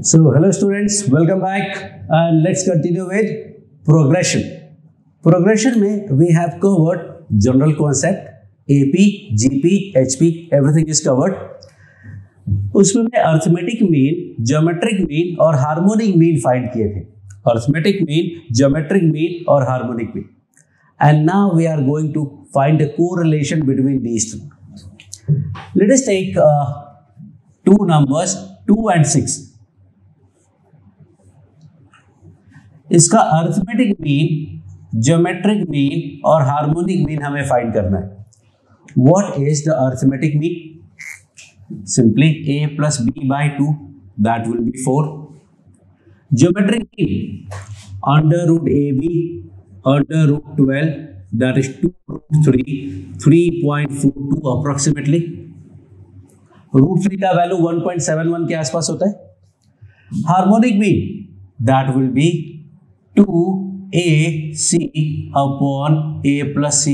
So hello students, welcome back and let's continue with progression. Progression में we have covered general concept, AP, GP, HP, everything is covered. उसमें मैं arithmetic mean, geometric mean और harmonic mean find किए थे. Arithmetic mean, geometric mean और harmonic mean. And now we are going to find a correlation between these two. Let us take two numbers 2 and 6. इसका arithmetic mean, geometric mean और harmonic mean हमें find करना है. What is the arithmetic mean? Simply a plus b by 2, that will be 4. Geometric mean under root ab under root 12, that is 2 root 3, 3.42 approximately. root 3 का value 1.71 के आसपास होता है. Harmonic mean that will be 2ac upon a plus c,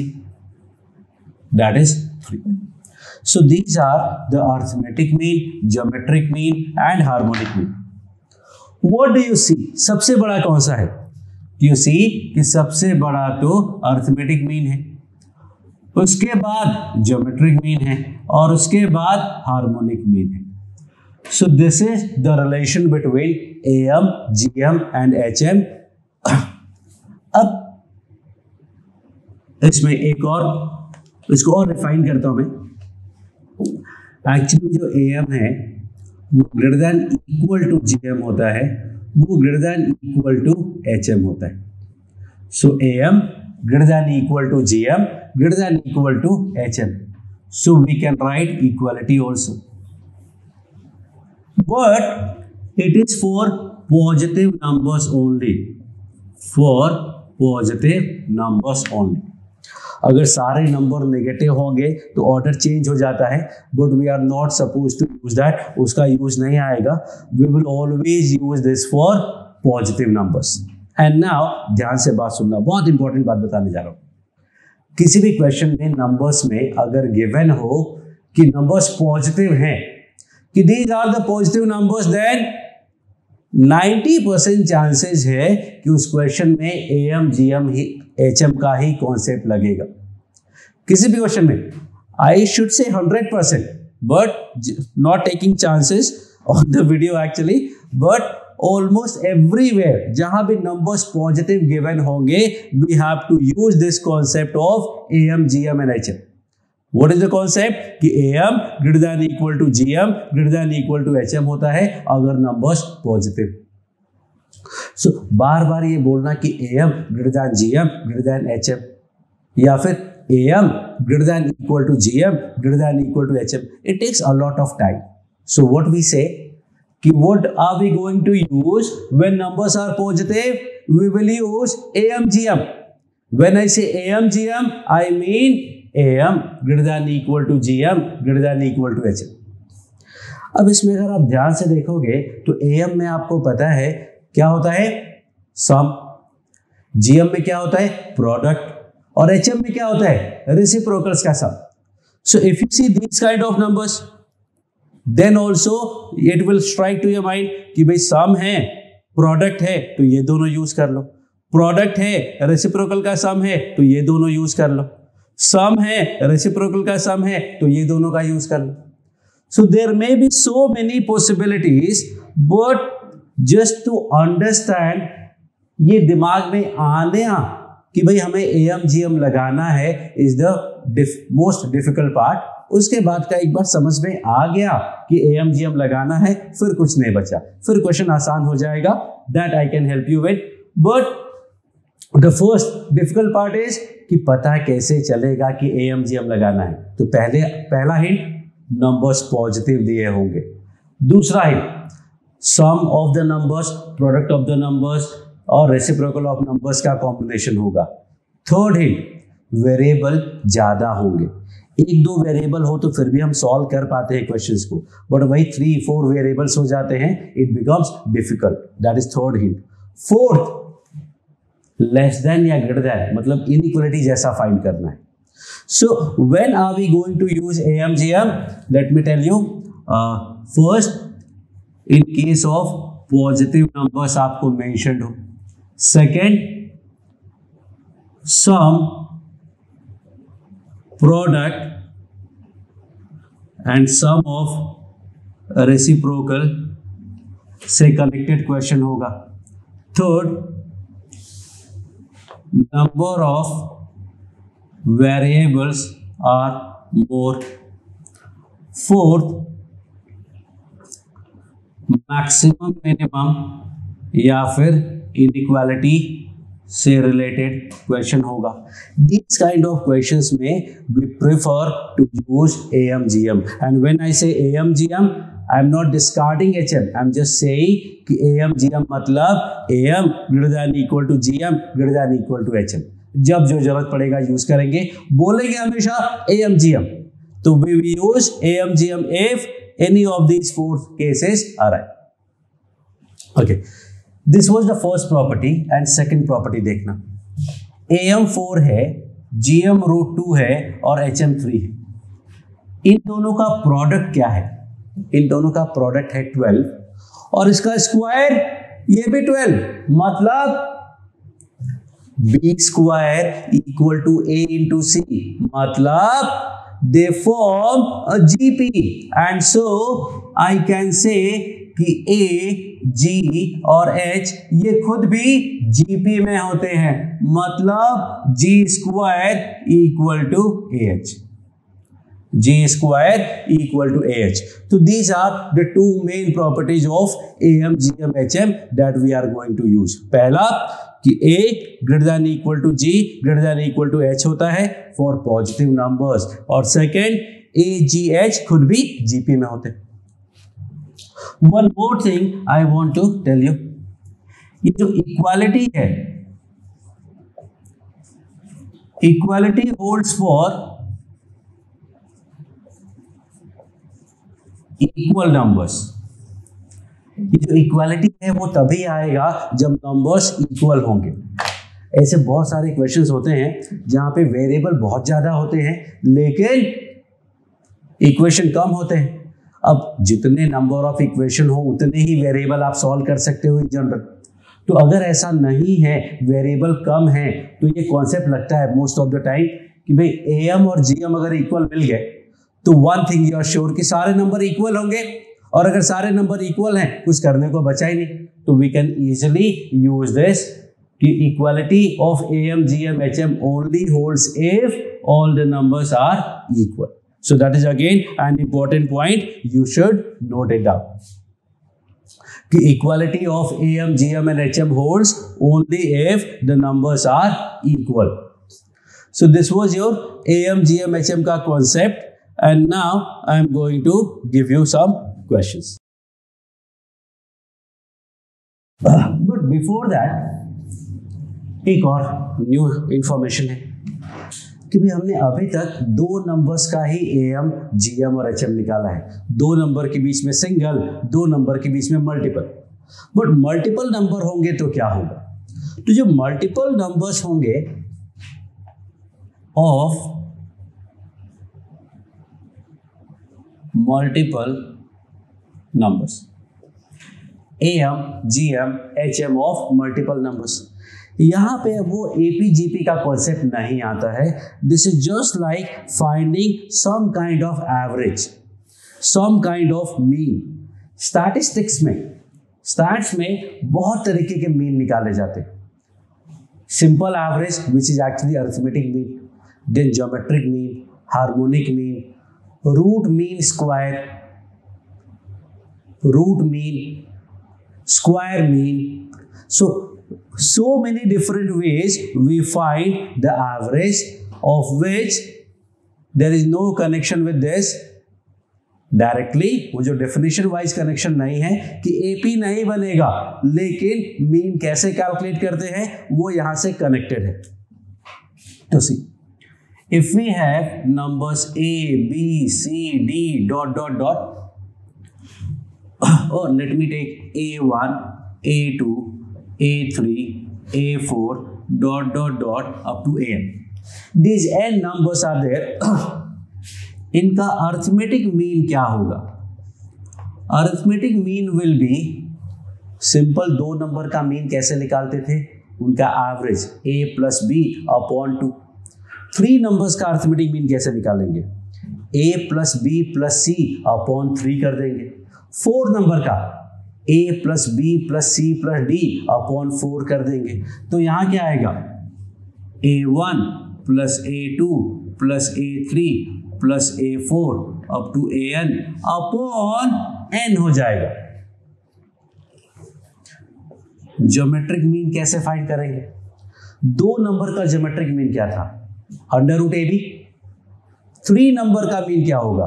that is 3. So these are the arithmetic mean, geometric mean and harmonic mean. What do you see? सबसे बड़ा कौन सा है? You see कि सबसे बड़ा तो arithmetic mean है, उसके बाद geometric mean है और उसके बाद harmonic mean है. So this is the relation between AM, GM and HM. अब इसमें एक और इसको और रिफाइन करता हूं मैं. एक्चुअली जो AM है वो greater than equal to GM होता है, वो greater than equal to HM होता है. So AM greater than equal to GM greater than equal to HM. So we can write equality also, but it is for positive numbers only. For positive numbers only. अगर सारे number negative होंगे तो order change हो जाता है, but we are not suppose to use that. उसका use नहीं आएगा. We will always use this for positive numbers. And now ध्यान से बात सुनना, बहुत इंपॉर्टेंट बात बताने जा रहा हूं. किसी भी क्वेश्चन में नंबर्स में अगर गिवन हो कि नंबर्स पॉजिटिव हैं, कि these are the positive numbers, then 90% chances है कि उस क्वेश्चन में AM, GM ही HM का ही कॉन्सेप्ट लगेगा. किसी भी क्वेश्चन में आई should say 100%, but not taking chances on the video actually, but almost everywhere जहां भी नंबर्स पॉजिटिव गिवन होंगे, we have to use this concept of AM, GM and HM. What is the concept? कि AM greater than equal to GM greater than equal to HM होता है अगर numbers positive. सो बार बार ये बोलना कि AM greater than GM greater than HM या फिर AM greater than equal to GM greater than equal to HM, it takes a lot of time. So what we say कि what are we going to use when numbers are positive? We will use AM, GM. When I say AM, GM, I mean AM greater than equal to GM greater than equal to HM. अब इसमें अगर आप ध्यान से देखोगे तो AM में आपको पता है क्या होता है, सम. GM में क्या होता है, प्रोडक्ट. और HM में क्या होता है, रेसिप्रोकल्स का sum. So if you see these kind of numbers, then also it will strike to your mind कि भाई सम है, प्रोडक्ट है, तो ये दोनों यूज कर लो. प्रोडक्ट है, रेसिप्रोकल का सम है, तो ये दोनों यूज कर लो. सम है, रेसिप्रोकल का सम है, तो ये दोनों का यूज कर लो. So there may be so many possibilities, but just to understand, ये दिमाग में आना कि भाई हमें AM, GM लगाना है is the most difficult part. उसके बाद का एक बार समझ में आ गया कि AM, GM लगाना है, फिर कुछ नहीं बचा, फिर क्वेश्चन आसान हो जाएगा. That I can help you with. But the first difficult part is कि पता कैसे चलेगा कि AM, GM लगाना है. तो पहला हिंट, नंबर्स पॉजिटिव दिए होंगे. दूसरा hint, sum of the numbers, product of the numbers और रेसिप्रोकल ऑफ नंबर्स का कॉम्बिनेशन होगा. थर्ड हिंट, वेरिएबल ज्यादा होंगे. 1-2 वेरिएबल हो तो फिर भी हम सॉल्व कर पाते हैं क्वेश्चंस को, बट वही 3-4 वेरिएबल्स हो जाते हैं, it becomes difficult. That is third hint. Fourth, less than या ग्रेटर देन, मतलब इनइक्वालिटी जैसा फाइंड करना है. So when are we going to use AM, GM? Let me tell you. First, in case of positive numbers आपको mentioned हो। Second, sum product and sum of reciprocal से connected question होगा। Third, number of variables are more. Fourth, maximum minimum या फिर inequality से related question होगा। These kind of questions में we prefer to use AM/GM, and when I say AM/GM, I am not discarding HM. I am just saying कि AM/GM मतलब AM greater than equal to GM greater than equal to HM। जब जो जरूरत पड़ेगा use करेंगे, बोलेंगे हमेशा AM/GM, तो we will use AM/GM if any of these four cases arise. Okay, this was the first property and second property देखना। AM 4 है, GM √2 है और HM 3 है। इन दोनों का प्रोडक्ट क्या है? इन दोनों का प्रोडक्ट है 12 और इसका स्क्वायर ये भी 12, मतलब B square equal to A into C, मतलब they form a GP, and so I can say कि A, G और H ये खुद भी GP में होते हैं, मतलब G square equal to AH, G square equal to AH। तो these are the two main properties of AM, GM, HM that we are going to use। पहला कि A greater than equal to G greater than equal to H होता है for positive numbers, और second A, G, H खुद भी GP में होते हैं। One more thing I want to tell you, ये जो इक्वालिटी है, equality holds for equal numbers. ये जो इक्वालिटी है वो तभी आएगा जब नंबर्स इक्वल होंगे। ऐसे बहुत सारे क्वेश्चंस होते हैं जहां पे वेरिएबल बहुत ज्यादा होते हैं लेकिन इक्वेशन कम होते हैं। अब जितने नंबर ऑफ इक्वेशन हो उतने ही वेरिएबल आप सॉल्व कर सकते हो इन जनरल। तो अगर ऐसा नहीं है, वेरिएबल कम है, तो ये कॉन्सेप्ट लगता है मोस्ट ऑफ द टाइम कि भाई AM और GM अगर इक्वल मिल गए तो one thing you are sure कि सारे नंबर इक्वल होंगे, और अगर सारे नंबर इक्वल हैं कुछ करने को बचा ही नहीं। तो we can easily use this कि equality of AM, GM, HM only holds if all the numbers are equal. So that is again an important point, you should note it down. कि equality of AM, GM and HM holds only if the numbers are equal. So this was your AM, GM, HM का concept, and now I am going to give you some questions. But before that एक और new information है कि भाई हमने अभी तक दो नंबर्स का ही AM, GM और HM निकाला है। दो नंबर के बीच में सिंगल, दो नंबर के बीच में मल्टीपल। बट मल्टीपल नंबर होंगे तो क्या होगा? तो जो मल्टीपल नंबर्स होंगे of multiple numbers, AM, GM, HM of multiple numbers, यहां पे वो APGP का कॉन्सेप्ट नहीं आता है। This is just like finding some kind of average, some kind of mean. Statistics में, स्टैट्स में बहुत तरीके के मीन निकाले जाते हैं। Simple average which is actually arithmetic mean, then geometric mean, harmonic mean, root mean square, root mean, square mean. So many different ways we find the average, of which there is no connection with this directly। वो जो definition wise connection नहीं है कि AP नहीं बनेगा, लेकिन mean कैसे calculate करते हैं वो यहां से कनेक्टेड है। तो सी, if we have numbers A, B, C, D dot dot dot, or let me take A1, A2, A3, A4 dot dot dot up to AN. These n numbers are there. इनका arithmetic mean क्या होगा? Arithmetic mean will be simple दो number का mean कैसे निकालते थे, उनका average a plus B upon 2। 3 numbers का अर्थमेटिक मीन कैसे निकालेंगे, a plus B plus C upon 3 कर देंगे। 4 नंबर का a plus B plus C plus D upon 4 कर देंगे। तो यहाँ क्या आएगा, a1 plus a2 plus a3 plus a4 up to an upon n हो जाएगा। ज्योमेट्रिक मीन कैसे फाइंड करेंगे, 2 नंबर का ज्योमेट्रिक मीन क्या था, अंडर रूट ab। 3 नंबर का मीन क्या होगा,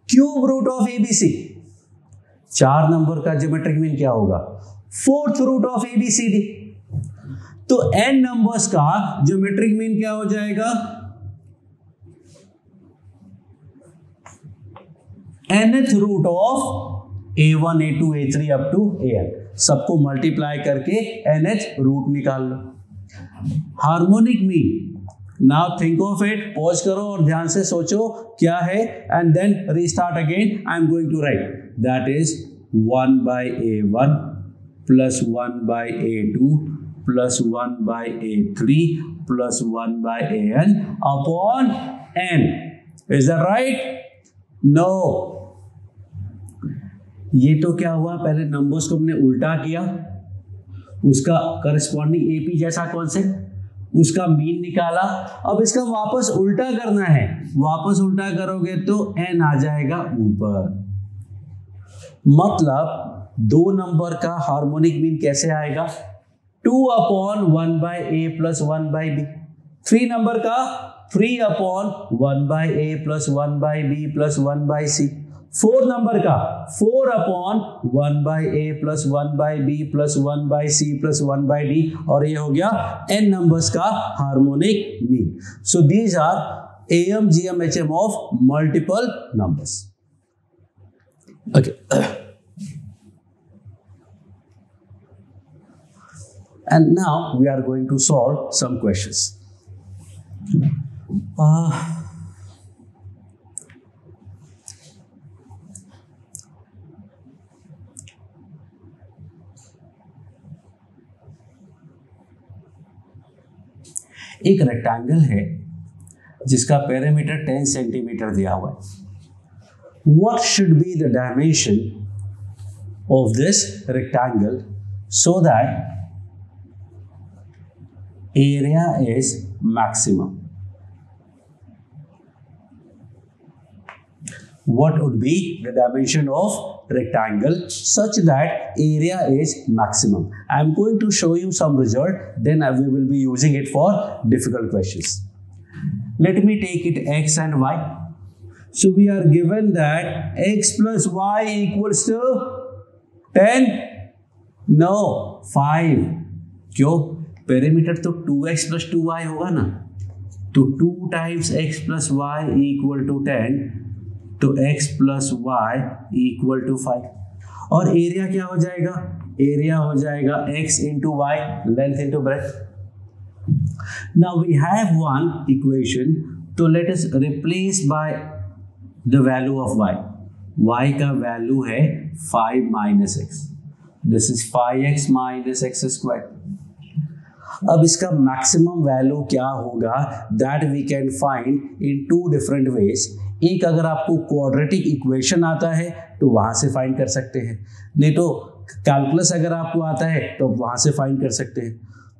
cube root of abc। 4 number का ज्योमेट्रिक मीन क्या होगा, फोर्थ रूट ऑफ abcd। तो n नंबर्स का ज्योमेट्रिक मीन क्या हो जाएगा, nth root of a1 a2 a3 up to an। सबको मल्टीप्लाई करके nth रूट निकाल लो। Harmonic mean, now think of it, pause करो और ध्यान से सोचो क्या है, and then restart again. I am going to write that is 1 by a1 plus 1 by a2 plus 1 by a3 plus 1 by an upon n। Is that right? No, ये तो क्या हुआ, पहले नंबर्स को हमने उल्टा किया, उसका करस्पॉन्डिंग एपी जैसा कॉन्सेप्ट, उसका मीन निकाला। अब इसका वापस उल्टा करना है, वापस उल्टा करोगे तो n आ जाएगा ऊपर। मतलब 2 नंबर का हार्मोनिक मीन कैसे आएगा, 2 upon 1 by A plus 1 by B. 3 number का 3 upon 1 by A plus 1 by B plus 1 by C. 4 number का 4 upon 1 by A plus 1 by B plus 1 by C plus 1 by D, और ये हो गया n numbers का harmonic mean. So these are AM, GM, HM of multiple numbers. Okay, and now we are going to solve some questions. एक rectangle है जिसका perimeter 10 centimetre दिया हुआ है। What should be the dimension of this rectangle so that area is maximum? What would be the dimension of rectangle such that area is maximum? I am going to show you some result, then we will be using it for difficult questions. Let me take it x and y. So we are given that x plus y equals to 10? No, 5. क्यों? Perimeter तो 2x plus 2y होगा ना, तो 2 times x plus y equal to 10, तो x plus y equal to 5। और area क्या हो जाएगा, एरिया हो जाएगा x into y, length into breadth। Now we have one equation, तो let us replace by the value of y। y का value है 5 minus x, this is 5x minus x squared। अब इसका मैक्सिमम वैल्यू क्या होगा, that we can find in 2 different ways. एक, अगर आपको क्वाड्रेटिक इक्वेशन आता है तो वहां से फाइंड कर सकते हैं, नहीं तो कैलकुलस अगर आपको आता है तो वहां से फाइंड कर सकते हैं।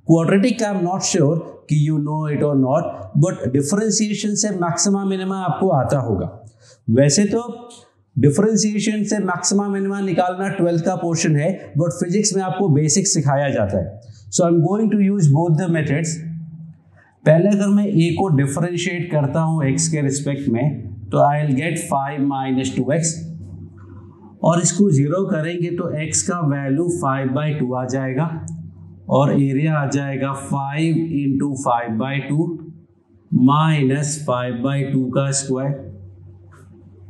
क्वाड्रेटिक का आई एम नॉट श्योर कि यू नो इट और नॉट, बट डिफरेंशिएशन से मैक्सिमा मिनिमा आपको आता होगा। वैसे तो डिफरेंशिएशन से मैक्सिमा मिनिमा निकालना 12th का पोर्शन है, बट फिजिक्स में आपको बेसिक सिखाया जाता है। So I am going to use both the methods. पहले अगर मैं a को डिफरेंशिएट करता हूं x के रिस्पेक्ट में, तो I will get 5 minus 2x, और इसको 0 करेंगे तो x का वैल्यू 5/2 आ जाएगा, और एरिया आ जाएगा 5 into 5/2 माइनस 5/2 का square.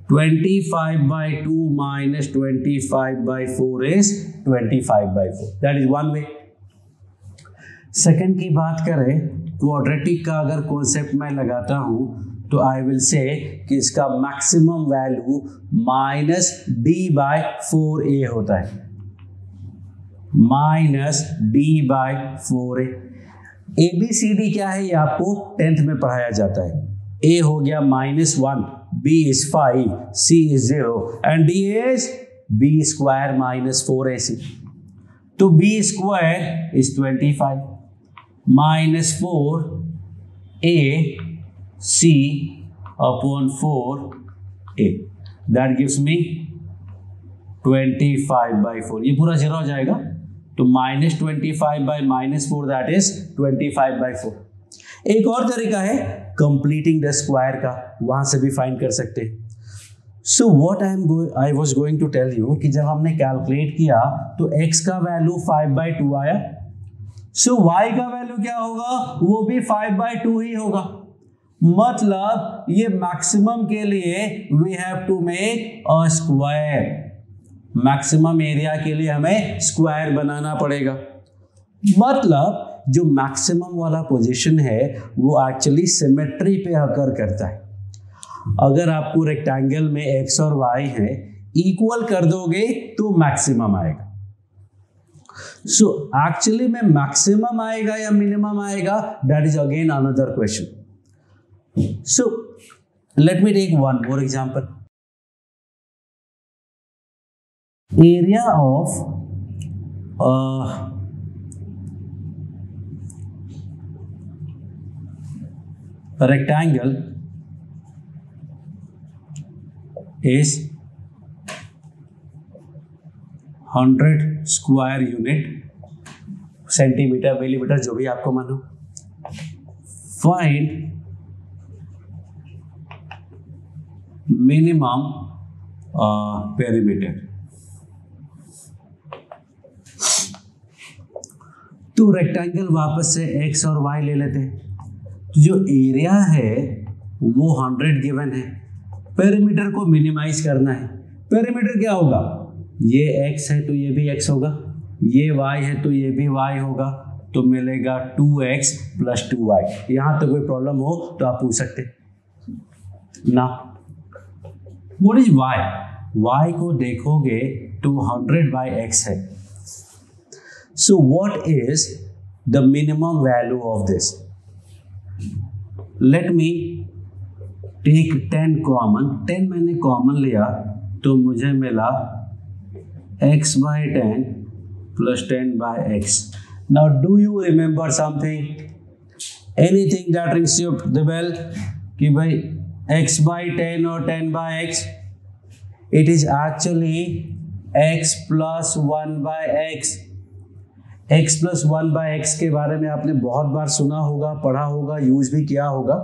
25/2 minus 25/4 is 25/4, that is one way। Second की बात करें, क्वाड्रेटिक का अगर कॉन्सेप्ट मैं लगाता हूं तो आई विल से कि इसका मैक्सिमम वैल्यू -d/4a होता है। Minus D bye 4a। ABCD क्या है, ये आपको 10th में पढ़ाया जाता है। A हो गया -1, B is 5, C is 0 and D is B square minus 4AC। तो B square is 25 minus 4A C upon 4A, that gives me 25/4। ये पूरा 0 हो जाएगा, तो -25/-4 दैट इज 25/4। एक और तरीका है कंप्लीटिंग द स्क्वायर का, वहां से भी फाइंड कर सकते हैं। So what I was going to tell you कि जब हमने कैलकुलेट किया तो x का वैल्यू 5/2 आया, सो y का वैल्यू क्या होगा, वो भी 5/2 ही होगा। मतलब ये मैक्सिमम के लिए we have to make a square, maximum area के लिए हमें स्क्वायर बनाना पड़ेगा। मतलब जो मैक्सिमम वाला पोजीशन है वो एक्चुअली सिमेट्री पे अकर करता है। अगर आपको रेक्टेंगल में x और y है, इक्वल कर दोगे तो मैक्सिमम आएगा। सो एक्चुअली में मैक्सिमम आएगा या मिनिमम आएगा, that is again another question. So let me take one more example. Area of a rectangle is 100 square unit, centimetre millimetre जो भी आपको मानो। Find minimum perimeter। तो रेक्टेंगल वापस से x और y ले लेते हैं। तो जो एरिया है वो 100 गिवन है, पेरीमीटर को मिनिमाइज करना है। पेरीमीटर क्या होगा, ये x है तो ये भी x होगा, ये y है तो ये भी y होगा, तो मिलेगा 2x + 2y। यहाँ तो कोई प्रॉब्लम हो तो आप पूछ सकते ना। What is y? y को देखोगे तो 100/x है। So what is the minimum value of this? Let me take 10 common। 10 मैंने कॉमन लिया तो मुझे मिला x/10 + 10/x। Now do you remember something? Anything that rings you the bell? कि भाई x/10 और 10/x? It is actually x + 1/x। x + 1/x के बारे में आपने बहुत बार सुना होगा, पढ़ा होगा, यूज भी किया होगा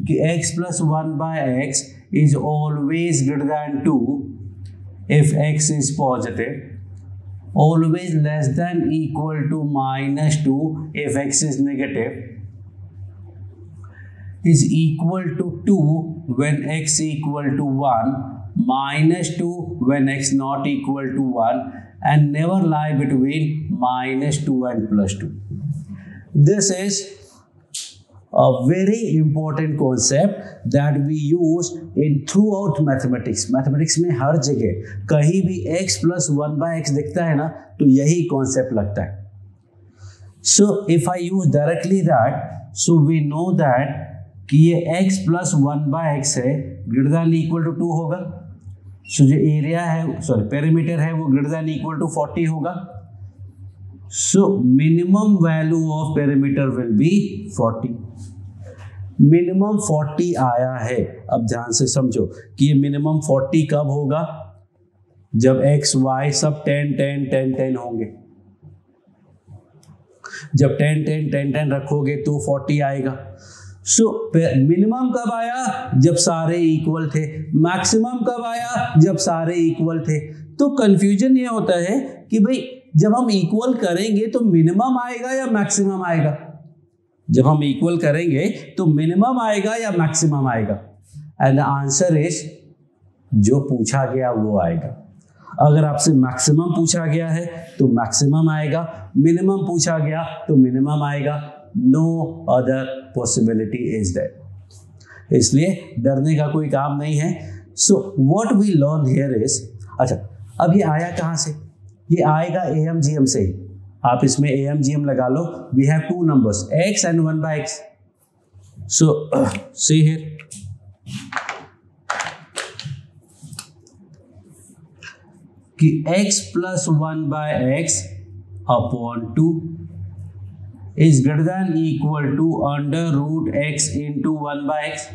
कि x + 1/x is always greater than 2 if x is positive, always less than equal to -2 if x is negative, is equal to 2 when x equal to 1, -2 when x not equal to 1, and never lie between -2 and +2. This is a very important concept that we use in throughout mathematics। Mathematics में हर जगह कहीं भी x + 1/x दिखता है ना, तो यही concept लगता है। So if I use directly that, so we know that कि ये x + 1/x है, greater than equal to 2 होगा। सो जो एरिया है, सॉरी पेरीमीटर है, वो ग्रेटर देन इक्वल टू 40 होगा। So minimum value of perimeter will be 40। Minimum 40 आया है। अब ध्यान से समझो कि ये मिनिमम 40 कब होगा, जब x y सब 10 10 10 10 होंगे। जब 10 10 10 10 रखोगे तो 40 आएगा। सो मिनिमम कब आया, जब सारे इक्वल थे। मैक्सिमम कब आया, जब सारे इक्वल थे। तो कंफ्यूजन ये होता है कि भाई जब हम इक्वल करेंगे तो मिनिमम आएगा या मैक्सिमम आएगा। जब हम इक्वल करेंगे तो मिनिमम आएगा या मैक्सिमम आएगा। एंड द आंसर इज जो पूछा गया वो आएगा। अगर आपसे मैक्सिमम पूछा गया है तो मैक्सिमम आएगा, मिनिमम पूछा गया तो मिनिमम आएगा। No other possibility is that. इसलिए डरने का कोई काम नहीं है। So what we learn here is, अच्छा अब ये आया कहाँ से, ये आएगा AMGM से ही। आप इसमें AMGM लगा लो। We have two numbers x and 1/x, so see here कि x plus 1/x upon 2 is greater than equal to under root x into 1/x।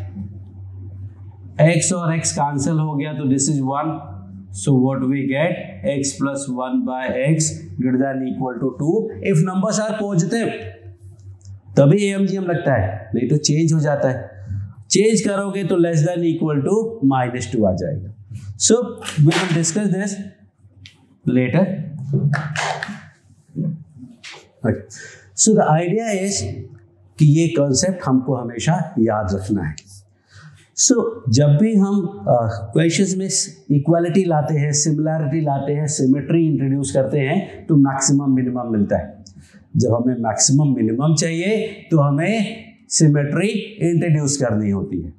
x और x कैंसिल हो गया तो this is 1, so what we get x plus 1/x greater than equal to 2 if numbers are positive, तभी AMGM लगता है, नहीं तो change हो जाता है। चेंज करोगे तो लेस देन इक्वल टू -2 आ जाएगा। So we will discuss this later. So the idea is कि ये कॉन्सेप्ट हमको हमेशा याद रखना है। सो जब भी हम क्वेश्चंस में इक्वालिटी लाते हैं, सिमिलैरिटी लाते हैं, सिमेट्री इंट्रोड्यूस करते हैं तो मैक्सिमम मिनिमम मिलता है। जब हमें मैक्सिमम मिनिमम चाहिए तो हमें सिमेट्री इंट्रोड्यूस करनी होती है।